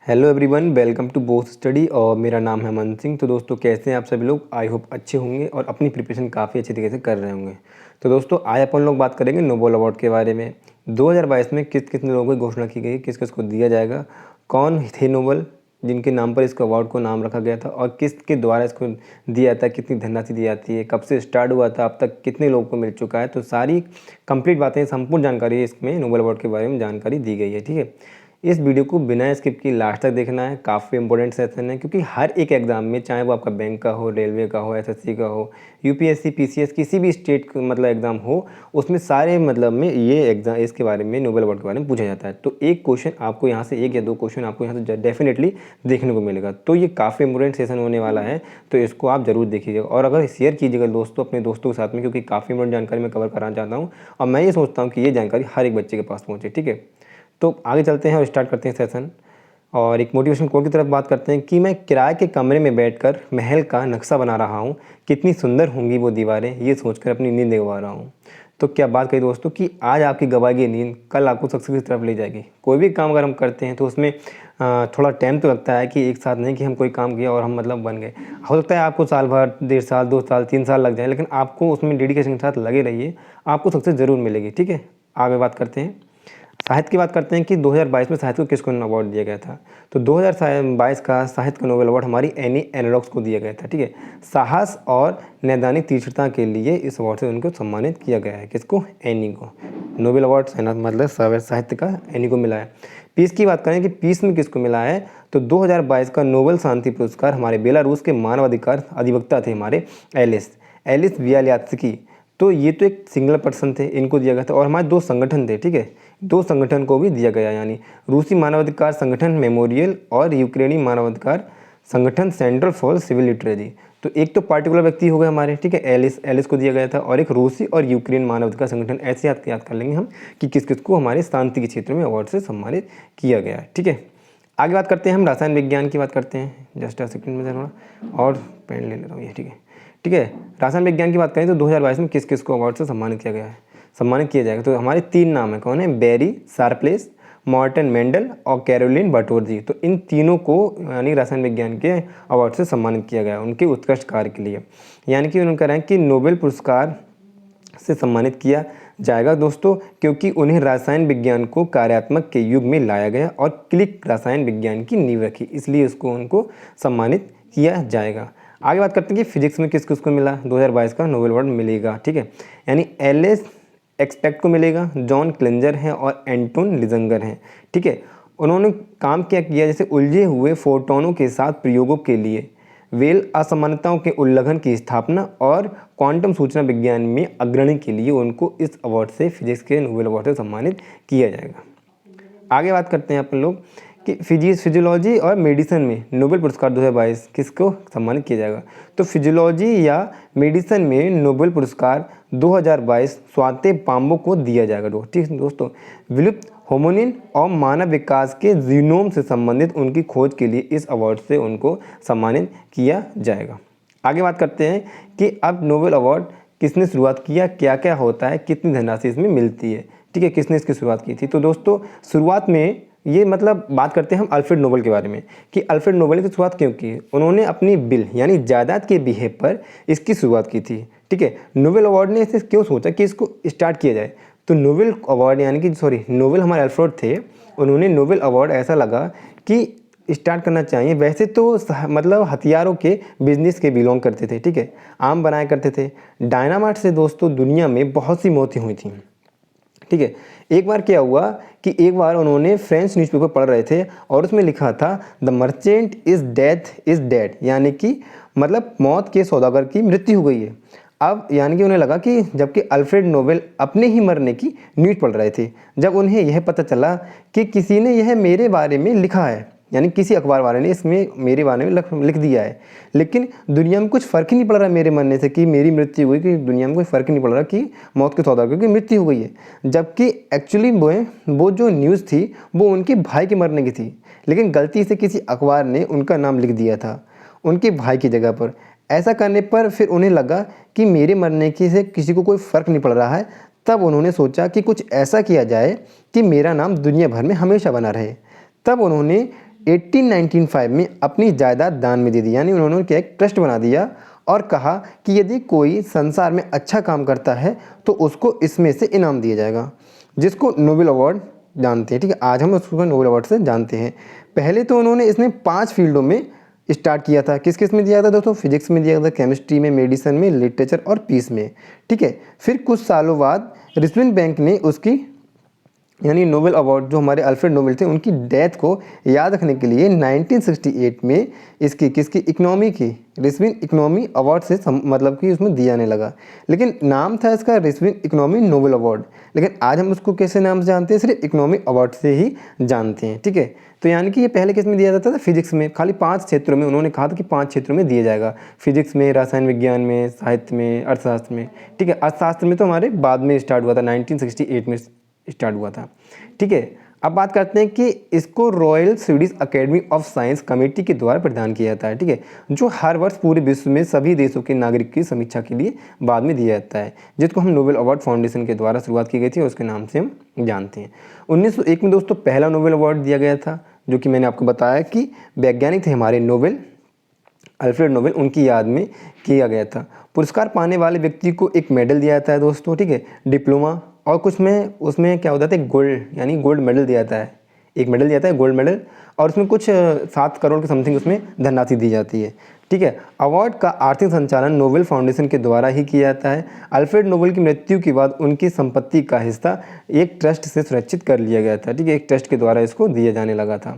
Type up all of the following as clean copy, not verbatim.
Hello everyone, welcome to both study. और मेरा नाम है अमन सिंह। तो दोस्तों, कैसे हैं आप सभी लोग? आई होप अच्छे होंगे और अपनी प्रिपरेशन काफ़ी अच्छे तरीके से कर रहे होंगे। तो दोस्तों, आज अपन लोग बात करेंगे नोबेल अवार्ड के बारे में। 2022 में किस कितने लोगों की घोषणा की गई, किस किस को दिया जाएगा, कौन थे नोबेल जिनके नाम पर इसको अवार्ड को नाम रखा गया था और किसके द्वारा इसको दिया जाता है, कितनी धनराशि दी जाती है, कब से स्टार्ट हुआ था, अब तक कितने लोगों को मिल चुका है। तो सारी कंप्लीट बातें, संपूर्ण जानकारी इसमें नोबेल अवार्ड के बारे में जानकारी दी गई है। ठीक है, इस वीडियो को बिना स्किप किए लास्ट तक देखना है। काफ़ी इंपॉर्टेंट सेशन है, क्योंकि हर एक एग्जाम में, चाहे वो आपका बैंक का हो, रेलवे का हो, एसएससी का हो, यूपीएससी, पीसीएस, किसी भी स्टेट मतलब एग्जाम हो, उसमें सारे मतलब में ये एग्जाम इसके बारे में, नोबेल अवार्ड के बारे में पूछा जाता है। तो एक क्वेश्चन आपको यहाँ से, एक या दो क्वेश्चन आपको यहाँ से डेफिनेटली देखने को मिलेगा। तो ये काफ़ी इंपॉर्टेंट सेशन होने वाला है, तो इसको आप जरूर देखिएगा और अगर शेयर कीजिएगा दोस्तों, अपने दोस्तों के साथ में, क्योंकि काफ़ी इंपॉर्टेंट जानकारी मैं कवर कराना चाहता हूँ और मैं ये सोचता हूँ कि ये जानकारी हर एक बच्चे के पास पहुँचे। ठीक है, तो आगे चलते हैं और स्टार्ट करते हैं सेशन। और एक मोटिवेशन कोट की तरफ बात करते हैं कि मैं किराए के कमरे में बैठकर महल का नक्शा बना रहा हूँ, कितनी सुंदर होंगी वो दीवारें, ये सोचकर अपनी नींद गंवा रहा हूँ। तो क्या बात कही दोस्तों कि आज आपकी गंवाई गई नींद कल आपको सक्सेस की तरफ ले जाएगी। कोई भी काम अगर हम करते हैं तो उसमें थोड़ा टाइम तो लगता है, कि एक साथ नहीं कि हम कोई काम किया और हम मतलब बन गए। हो सकता है आपको साल भर, 1.5 साल, 2 साल, 3 साल लग जाए, लेकिन आपको उसमें डेडिकेशन के साथ लगे रहिए, आपको सक्सेस ज़रूर मिलेगी। ठीक है, आगे बात करते हैं। साहित्य की बात करते हैं कि 2022 में साहित्य को किसको अवार्ड दिया गया था। तो 2022 का साहित्य का नोबेल अवार्ड हमारी एनी एनोडॉक्स को दिया गया था। ठीक है, साहस और नैदानिक तीक्ष्णता के लिए इस अवार्ड से उनको सम्मानित किया गया है। किसको? एनी को। नोबेल अवार्ड है ना, मतलब साहित्य का एनी को मिला है। पीस की बात करें कि पीस में किसको मिला है, तो 2022 का नोबेल शांति पुरस्कार हमारे बेलारूस के मानवाधिकार अधिवक्ता थे, हमारे एलिस बियालियात्स्की। तो ये तो एक सिंगल पर्सन थे, इनको दिया गया था। और हमारे दो संगठन थे, ठीक है, दो संगठन को भी दिया गया, यानी रूसी मानवाधिकार संगठन मेमोरियल और यूक्रेनी मानवाधिकार संगठन सेंट्रल फॉर सिविल लिटरेसी। तो एक तो पार्टिकुलर व्यक्ति हो गए हमारे, ठीक है, एलिस को दिया गया था, और एक रूसी और यूक्रेन मानवाधिकार संगठन। ऐसे याद कर लेंगे हम कि किस किस को हमारे शांति के क्षेत्र में अवार्ड से सम्मानित किया गया है। ठीक है, आगे बात करते हैं हम रसायन विज्ञान की बात करते हैं। जस्ट सेकंड में थोड़ा और पेन ले लेता हूँ ये। ठीक है, रसायन विज्ञान की बात करें तो 2022 में किस किस को अवार्ड से सम्मानित किया गया है, सम्मानित किया जाएगा। तो हमारे 3 नाम है, कौन है? बेरी शार्प्लेस, मॉर्टन मेंडल और कैरोलिन बटोरजी। तो इन तीनों को यानी रसायन विज्ञान के अवार्ड से सम्मानित किया गया उनके उत्कृष्ट कार्य के लिए, यानी कि उनका रैंक कि नोबेल पुरस्कार से सम्मानित किया जाएगा दोस्तों, क्योंकि उन्हें रसायन विज्ञान को कार्यात्मक के युग में लाया गया और क्लिक रसायन विज्ञान की नींव रखी, इसलिए उसको उनको सम्मानित किया जाएगा। आगे बात करते हैं कि फिजिक्स में किस किस को मिला 2022 का नोबेल अवार्ड मिलेगा। ठीक है, यानी एलिस एक्सपेक्ट को मिलेगा, जॉन क्लेंजर हैं और एंटोन लिजंगर हैं। ठीक है, उन्होंने काम क्या किया, जैसे उलझे हुए फोटोनों के साथ प्रयोगों के लिए, वेल असमानताओं के उल्लंघन की स्थापना और क्वांटम सूचना विज्ञान में अग्रणी के लिए उनको इस अवार्ड से, फिजिक्स के नोबेल अवार्ड से सम्मानित किया जाएगा। आगे बात करते हैं अपन लोग कि फिजियोलॉजी और मेडिसिन में नोबेल पुरस्कार 2022 किसको सम्मानित किया जाएगा। तो फिजियोलॉजी या मेडिसिन में नोबेल पुरस्कार 2022 स्वाति पाम्बो को दिया जाएगा। ठीक है दोस्तों, विलुप्त होमोनिन और मानव विकास के जीनोम से संबंधित उनकी खोज के लिए इस अवार्ड से उनको सम्मानित किया जाएगा। आगे बात करते हैं कि अब नोबेल अवार्ड किसने शुरुआत किया, क्या क्या होता है, कितनी धनराशि इसमें मिलती है। ठीक है, किसने इसकी शुरुआत की थी। तो दोस्तों, शुरुआत में ये मतलब बात करते हैं हम अल्फ्रेड नोबेल के बारे में कि अल्फ्रेड नोबेल की शुरुआत क्यों की। उन्होंने अपनी बिल यानी जायदाद के बिहेव पर इसकी शुरुआत की थी। ठीक है, नोबेल अवार्ड ने इसे क्यों सोचा कि इसको स्टार्ट किया जाए। तो नोबेल अवार्ड यानी कि नोबेल हमारे अल्फ्रेड थे, उन्होंने नोबेल अवार्ड ऐसा लगा कि स्टार्ट करना चाहिए। वैसे तो मतलब हथियारों के बिजनेस के बिलोंग करते थे, ठीक है, आम बनाया करते थे। डायनामाइट से दोस्तों दुनिया में बहुत सी मौतें हुई थी। ठीक है, एक बार क्या हुआ कि एक बार उन्होंने फ्रेंच न्यूज़पेपर पढ़ रहे थे और उसमें लिखा था द मर्चेंट इज डेड, यानी कि मतलब मौत के सौदागर की मृत्यु हो गई है। अब यानी कि उन्हें लगा कि जबकि अल्फ्रेड नोबेल अपने ही मरने की न्यूज़ पढ़ रहे थे, जब उन्हें यह पता चला कि किसी ने यह मेरे बारे में लिखा है, यानी किसी अखबार वाले ने इसमें मेरे बारे में लिख दिया है, लेकिन दुनिया में कुछ फ़र्क ही नहीं पड़ रहा मेरे मरने से कि मेरी मृत्यु हुई, कि दुनिया में कोई फ़र्क नहीं पड़ रहा कि मौत के सौदागर की मृत्यु हो गई है। जबकि एक्चुअली वो जो न्यूज़ थी वो उनके भाई के मरने की थी, लेकिन गलती से किसी अखबार ने उनका नाम लिख दिया था उनके भाई की जगह पर। ऐसा करने पर फिर उन्हें लगा कि मेरे मरने की से किसी को कोई फ़र्क नहीं पड़ रहा है। तब उन्होंने सोचा कि कुछ ऐसा किया जाए कि मेरा नाम दुनिया भर में हमेशा बना रहे। तब उन्होंने 1895 में अपनी जायदाद दान में दे दी, यानी उन्होंने क्या एक ट्रस्ट बना दिया और कहा कि यदि कोई संसार में अच्छा काम करता है तो उसको इसमें से इनाम दिया जाएगा, जिसको नोबेल अवार्ड जानते हैं। ठीक है, आज हम उसको नोबेल अवार्ड से जानते हैं। पहले तो उन्होंने इसने 5 फील्डों में स्टार्ट किया था। किस किस में दिया था दोस्तों? फिजिक्स में दिया था, केमिस्ट्री में, मेडिसिन में, लिटरेचर और पीस में। ठीक है, फिर कुछ सालों बाद रिजर्व बैंक ने उसकी यानी नोबेल अवार्ड जो हमारे अल्फ्रेड नोबेल थे उनकी डेथ को याद रखने के लिए 1968 में इसकी किसकी इकोनॉमी की रिस्विन इकोनॉमी अवार्ड से मतलब कि उसमें दिया जाने लगा। लेकिन नाम था इसका रिस्विन इकोनॉमी नोबेल अवार्ड, लेकिन आज हम उसको कैसे नाम से जानते हैं? सिर्फ इकोनॉमी अवार्ड से ही जानते हैं। ठीक है, तो यानी कि ये पहले किस में दिया जाता था? फिजिक्स में। खाली 5 क्षेत्रों में उन्होंने कहा था कि 5 क्षेत्रों में दिया जाएगा, फिजिक्स में, रसायन विज्ञान में, साहित्य में, अर्थशास्त्र में। ठीक है, अर्थशास्त्र में तो हमारे बाद में स्टार्ट हुआ था, 1968 में स्टार्ट हुआ था। ठीक है, अब बात करते हैं कि इसको royal Swedish academy of science committee के द्वारा प्रदान किया जाता है। ठीक है, जो हर वर्ष पूरे विश्व में सभी देशों के नागरिक की समीक्षा के लिए बाद में दिया जाता है, जिसको हम नोबेल अवार्ड फाउंडेशन के द्वारा शुरुआत की गई थी और उसके नाम से हम जानते हैं। 1901 में दोस्तों पहला नोबेल अवार्ड दिया गया था, जो कि मैंने आपको बताया कि वैज्ञानिक थे हमारे नोबेल अल्फ्रेड नोबेल, उनकी याद में किया गया था। पुरस्कार पाने वाले व्यक्ति को एक मेडल दिया जाता है दोस्तों। ठीक है, डिप्लोमा और कुछ में उसमें क्या होता है गोल्ड यानी गोल्ड मेडल दिया जाता है, एक मेडल दिया जाता है गोल्ड मेडल, और उसमें कुछ 7 करोड़ के समथिंग उसमें धनराशि दी जाती है। ठीक है, अवार्ड का आर्थिक संचालन नोबेल फाउंडेशन के द्वारा ही किया जाता है। अल्फ्रेड नोबेल की मृत्यु के बाद उनकी संपत्ति का हिस्सा एक ट्रस्ट से सुरक्षित कर लिया गया था। ठीक है, एक ट्रस्ट के द्वारा इसको दिया जाने लगा था।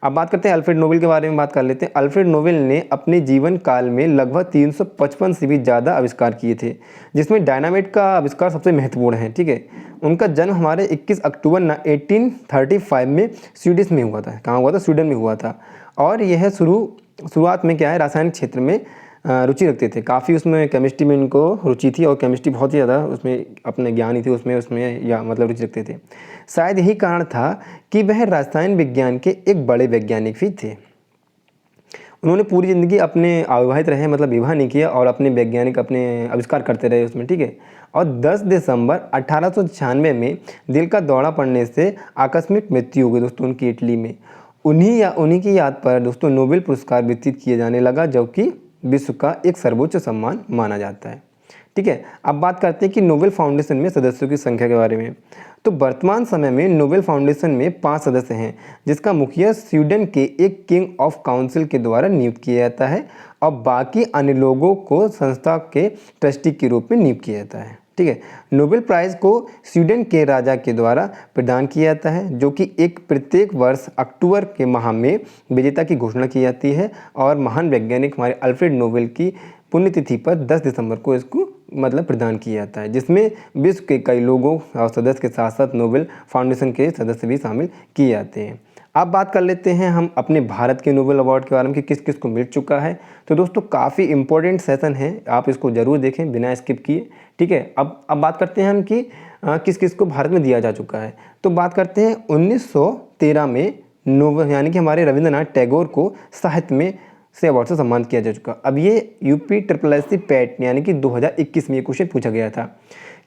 अब बात करते हैं अल्फ्रेड नोबेल के बारे में, बात कर लेते हैं। अल्फ्रेड नोबेल ने अपने जीवन काल में लगभग 355 से भी ज़्यादा आविष्कार किए थे, जिसमें डायनामाइट का आविष्कार सबसे महत्वपूर्ण है। ठीक है, उनका जन्म हमारे 21 अक्टूबर 1835 में स्वीडिश में हुआ था। कहाँ हुआ था? स्वीडन में हुआ था। और यह शुरुआत में क्या है, रासायनिक क्षेत्र में रुचि रखते थे काफ़ी, उसमें केमिस्ट्री में उनको रुचि थी और केमिस्ट्री बहुत ही ज़्यादा उसमें अपने ज्ञान ही थे उसमें या मतलब रुचि रखते थे। शायद यही कारण था कि वह रसायन विज्ञान के एक बड़े वैज्ञानिक भी थे। उन्होंने पूरी ज़िंदगी अपने अविवाहित रहे, मतलब विवाह नहीं किया और अपने वैज्ञानिक अपने आविष्कार करते रहे उसमें। ठीक है, और 10 दिसंबर 1896 में दिल का दौरा पड़ने से आकस्मिक मृत्यु हो गई दोस्तों उनकी, इटली में। उन्हीं की याद पर दोस्तों नोबेल पुरस्कार वितरित किया जाने लगा, जो कि विश्व का एक सर्वोच्च सम्मान माना जाता है। ठीक है, अब बात करते हैं कि नोबेल फाउंडेशन में सदस्यों की संख्या के बारे में। तो वर्तमान समय में नोबेल फाउंडेशन में 5 सदस्य हैं, जिसका मुखिया स्वीडन के एक किंग ऑफ काउंसिल के द्वारा नियुक्त किया जाता है और बाकी अन्य लोगों को संस्था के ट्रस्टी के रूप में नियुक्त किया जाता है। ठीक है, नोबेल प्राइज़ को स्वीडन के राजा के द्वारा प्रदान किया जाता है, जो कि प्रत्येक वर्ष अक्टूबर के माह में विजेता की घोषणा की जाती है और महान वैज्ञानिक हमारे अल्फ्रेड नोबेल की पुण्यतिथि पर 10 दिसंबर को इसको मतलब प्रदान किया जाता है, जिसमें विश्व के कई लोगों और सदस्य के साथ साथ नोबेल फाउंडेशन के सदस्य भी शामिल किए जाते हैं। अब बात कर लेते हैं हम अपने भारत के नोबेल अवार्ड के बारे में कि किस किस को मिल चुका है। तो दोस्तों काफ़ी इंपॉर्टेंट सेशन है, आप इसको ज़रूर देखें बिना स्किप किए। ठीक है, अब बात करते हैं हम कि किस किस को भारत में दिया जा चुका है। तो बात करते हैं 1913 में नोबेल यानी कि हमारे रविंद्रनाथ टैगोर को साहित्य में से अवार्ड से सम्मानित किया जा चुका। अब ये UPSSC पैट यानी कि 2021 में ये क्वेश्चन पूछा गया था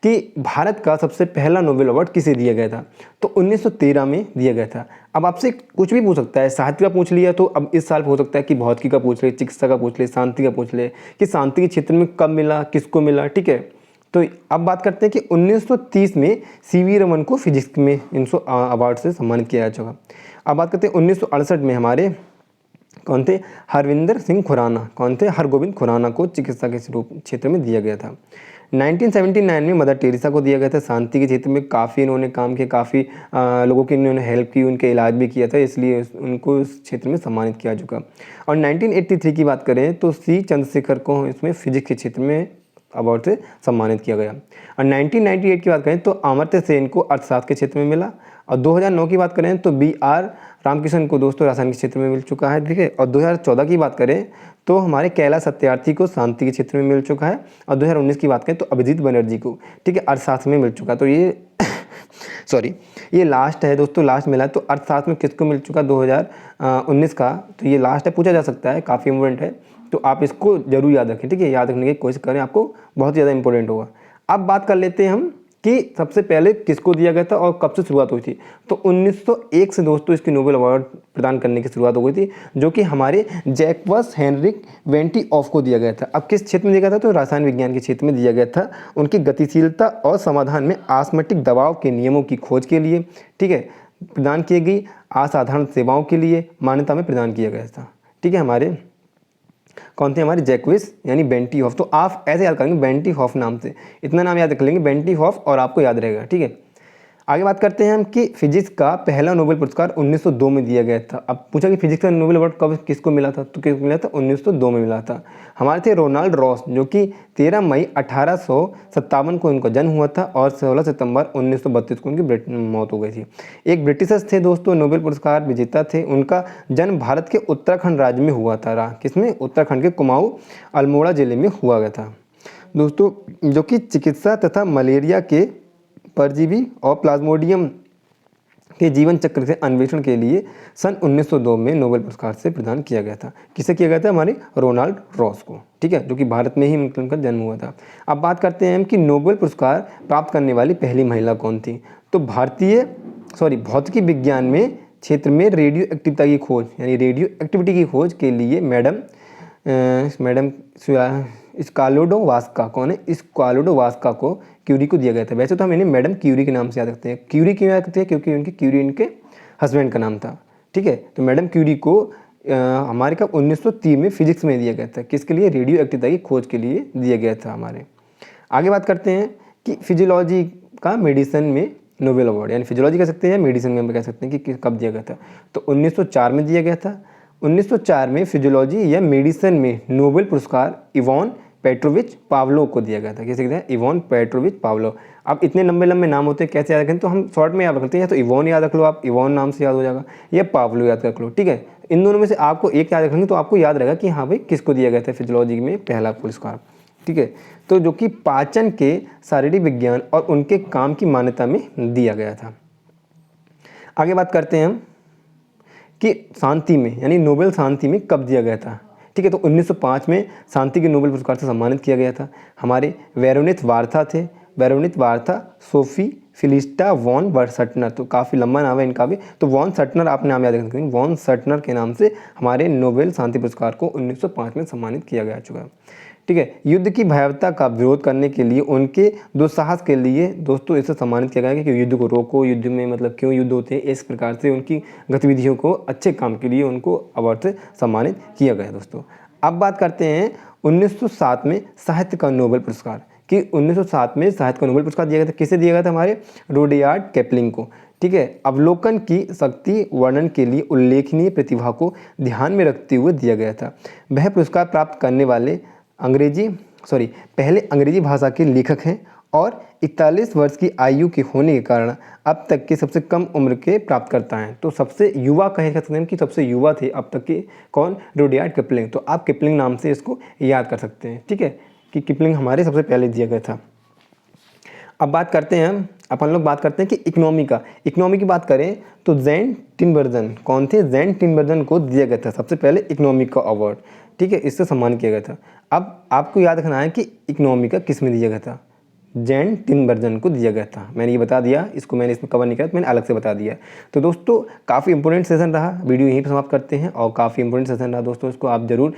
कि भारत का सबसे पहला नोबेल अवार्ड किसे दिया गया था, तो 1913 में दिया गया था। अब आपसे कुछ भी पूछ सकता है, साहित्य का पूछ लिया तो अब इस साल हो सकता है कि भौतिकी का पूछ ले, चिकित्सा का पूछ ले, शांति का पूछ ले कि शांति के क्षेत्र में कब मिला, किसको मिला। ठीक है, तो अब बात करते हैं कि 1930 में CV रमन को फिजिक्स में इनको अवार्ड से सम्मानित किया जा चुका। अब बात करते हैं 1968 में हमारे कौन थे, हरविंदर सिंह खुराना, कौन थे, हरगोविंद खुराना को चिकित्सा के क्षेत्र में दिया गया था। 1979 में मदर टेरेसा को दिया गया था, शांति के क्षेत्र में काफ़ी इन्होंने काम किया, काफ़ी लोगों की इन्होंने हेल्प की, उनके इलाज भी किया था, इसलिए उनको इस क्षेत्र में सम्मानित किया चुका। और 1983 की बात करें तो C चंद्रशेखर को इसमें फिजिक्स के क्षेत्र में अवार्ड से सम्मानित किया गया। और 1998 की बात करें तो अमर्त्य सेन को अर्थशास्त्र के क्षेत्र में मिला। और 2009 की बात करें तो BR रामकृष्ण को दोस्तों रसायन के क्षेत्र में मिल चुका है। ठीक है, और 2014 की बात करें तो हमारे कैलाश सत्यार्थी को शांति के क्षेत्र में मिल चुका है। और 2019 की बात करें तो अभिजीत बनर्जी को, ठीक है, अर्थशास्त्र में मिल चुका। तो ये सॉरी ये लास्ट है दोस्तों, लास्ट मिला है। तो अर्थशास्त्र में किसको मिल चुका 2019 का, तो ये लास्ट है, पूछा जा सकता है, काफ़ी इंपॉर्टेंट है, तो आप इसको जरूर याद रखें। ठीक है, याद रखने की कोशिश करें, आपको बहुत ज़्यादा इंपॉर्टेंट होगा। अब बात कर लेते हैं हम कि सबसे पहले किसको दिया गया था और कब से शुरुआत हुई थी। तो 1901 से दोस्तों इसकी नोबेल अवार्ड प्रदान करने की शुरुआत हो गई थी, जो कि हमारे जैक्वस हेनरिक वेंटिऑफ को दिया गया था। अब किस क्षेत्र में दिया गया था? तो रसायन विज्ञान के क्षेत्र में दिया गया था, उनकी गतिशीलता और समाधान में ऑस्मोटिक दबाव के नियमों की खोज के लिए, ठीक है, प्रदान की गई असाधारण सेवाओं के लिए मान्यता में प्रदान किया गया था। ठीक है, हमारे कौन थे? हमारे जैक्विस यानी बेंटिहोफ। तो आप ऐसे याद करेंगे बेंटिहोफ नाम से, इतना नाम याद रख लेंगे बेंटिहोफ और आपको याद रहेगा। ठीक है, आगे बात करते हैं हम कि फिजिक्स का पहला नोबेल पुरस्कार 1902 में दिया गया था। अब पूछा कि फिजिक्स का नोबेल अवार्ड कब किसको मिला था? तो किसको मिला था? 1902 में मिला था। हमारे थे रोनाल्ड रॉस, जो कि 13 मई 1857 को इनका जन्म हुआ था और 16 सितंबर 1932 को उनकी मौत हो गई थी। एक ब्रिटिशर्स थे दोस्तों, नोबेल पुरस्कार विजेता थे। उनका जन्म भारत के उत्तराखंड राज्य में हुआ था। किसमें? उत्तराखंड के कुमाऊं अल्मोड़ा जिले में हुआ गया था दोस्तों, जो कि चिकित्सा तथा मलेरिया के परजीवी और प्लाज्मोडियम के जीवन चक्र से अन्वेषण के लिए सन 1902 में नोबेल पुरस्कार से प्रदान किया गया था। किसे किया गया था? हमारे रोनाल्ड रॉस को। ठीक है, जो कि भारत में ही उनका जन्म हुआ था। अब बात करते हैं कि नोबेल पुरस्कार प्राप्त करने वाली पहली महिला कौन थी? तो भौतिकी विज्ञान में क्षेत्र में रेडियो एक्टिविटी की खोज यानी रेडियो एक्टिविटी की खोज के लिए मैडम स्कालोडो वास्का, कौन है? स्कालोडो वास्का को क्यूरी को दिया गया था। वैसे तो हम इन्हें मैडम क्यूरी के नाम से याद रखते हैं। क्यूरी क्यों याद रखते हैं? क्योंकि उनकी क्यूरी इनके हस्बैंड का नाम था। ठीक है, तो मैडम क्यूरी को हमारे कब 1903 में फिजिक्स में दिया गया था। किसके लिए? रेडियो एक्टिविटी की खोज के लिए दिया गया था हमारे। आगे बात करते हैं कि फिजियोलॉजी का मेडिसिन में नोबेल अवार्ड, यानी फिजियोलॉजी कह सकते हैं, मेडिसिन में हम कह सकते हैं कि कब दिया गया था। तो 1904 में दिया गया था। 1904 में फिजियोलॉजी या मेडिसिन में नोबेल पुरस्कार इवान पेट्रोविच पावलोव को दिया गया था। किसे कहते हैं? Ivan Petrovich Pavlov. अब इतने लंबे लंबे नाम होते हैं, कैसे याद रखें? तो हम शॉर्ट में याद रखते हैं, या तो इवान याद रख लो आप, इवान नाम से याद हो जाएगा, या पावलोव याद रख लो। ठीक है, इन दोनों में से आपको एक याद रखेंगे तो आपको याद रहेगा कि हाँ भाई किसको दिया गया था फिजियोलॉजी में पहला पुरस्कार। ठीक है, तो जो कि पाचन के शारीरिक विज्ञान और उनके काम की मान्यता में दिया गया था। आगे बात करते हैं हम कि शांति में यानी नोबेल शांति में कब दिया गया था। ठीक है, तो 1905 में शांति के नोबेल पुरस्कार से सम्मानित किया गया था। हमारे वेरोनिथ वार्था थे, वेरोनिथ वार्था सोफी फिलिस्टा वॉन बर्सटनर, तो काफ़ी लंबा नाम है इनका भी, तो वॉन सटनर आपने नाम याद रखेंगे। वॉन सटनर के नाम से हमारे नोबेल शांति पुरस्कार को 1905 में सम्मानित किया गया चुका है। ठीक है, युद्ध की भयावहता का विरोध करने के लिए उनके दुस्साहस के लिए दोस्तों इसे सम्मानित किया गया कि युद्ध को रोको, युद्ध में मतलब क्यों युद्ध होते हैं, इस प्रकार से उनकी गतिविधियों को अच्छे काम के लिए उनको अवार्ड से सम्मानित किया गया दोस्तों। अब बात करते हैं 1907 में साहित्य का नोबेल पुरस्कार, कि 1907 में साहित्य का नोबेल पुरस्कार दिया गया था। किसे दिया गया था? हमारे रुडयार्ड किपलिंग को। ठीक है, अवलोकन की शक्ति वर्णन के लिए उल्लेखनीय प्रतिभा को ध्यान में रखते हुए दिया गया था। वह पुरस्कार प्राप्त करने वाले पहले अंग्रेजी भाषा के लेखक हैं और 41 वर्ष की आयु के होने के कारण अब तक के सबसे कम उम्र के प्राप्तकर्ता हैं। तो सबसे युवा कह सकते हैं कि सबसे युवा थे अब तक के, कौन? Rudyard Kipling. तो आप किपलिंग नाम से इसको याद कर सकते हैं। ठीक है, कि किपलिंग हमारे सबसे पहले दिया गया था। अब बात करते हैं अपन लोग बात करते हैं कि इकोनॉमी की बात करें तो जैन टिनबर्जन, कौन थे? जैन टिनबर्जन को दिया गया था सबसे पहले इकोनॉमी का अवार्ड। ठीक है, इससे सम्मान किया गया था। अब आपको याद रखना है कि इकोनॉमी का किस में दिया गया था? जैन टिनबर्जन को दिया गया था। मैंने ये बता दिया, इसको मैंने इसमें कवर नहीं किया, तो मैंने अलग से बता दिया। तो दोस्तों काफ़ी इंपॉर्टेंट सेशन रहा, वीडियो यहीं पर समाप्त करते हैं। और काफ़ी इंपॉर्टेंट सेशन रहा दोस्तों, इसको आप जरूर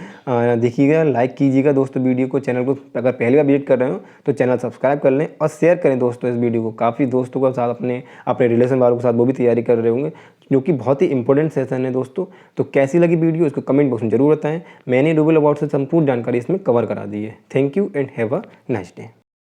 देखिएगा, लाइक कीजिएगा दोस्तों वीडियो को। चैनल को अगर पहली बार विजिट कर रहे हो तो चैनल सब्सक्राइब कर लें और शेयर करें दोस्तों इस वीडियो को। काफ़ी दोस्तों के साथ अपने रिलेशन वालों के साथ वो भी तैयारी कर रहे होंगे, जो कि बहुत ही इंपॉर्टेंट सेशन है दोस्तों। तो कैसी लगी वीडियो इसको कमेंट बॉक्स में जरूर बताएं। मैंने नोबेल अवार्ड से संपूर्ण जानकारी इसमें कवर करा दी है। Thank you and have a nice day.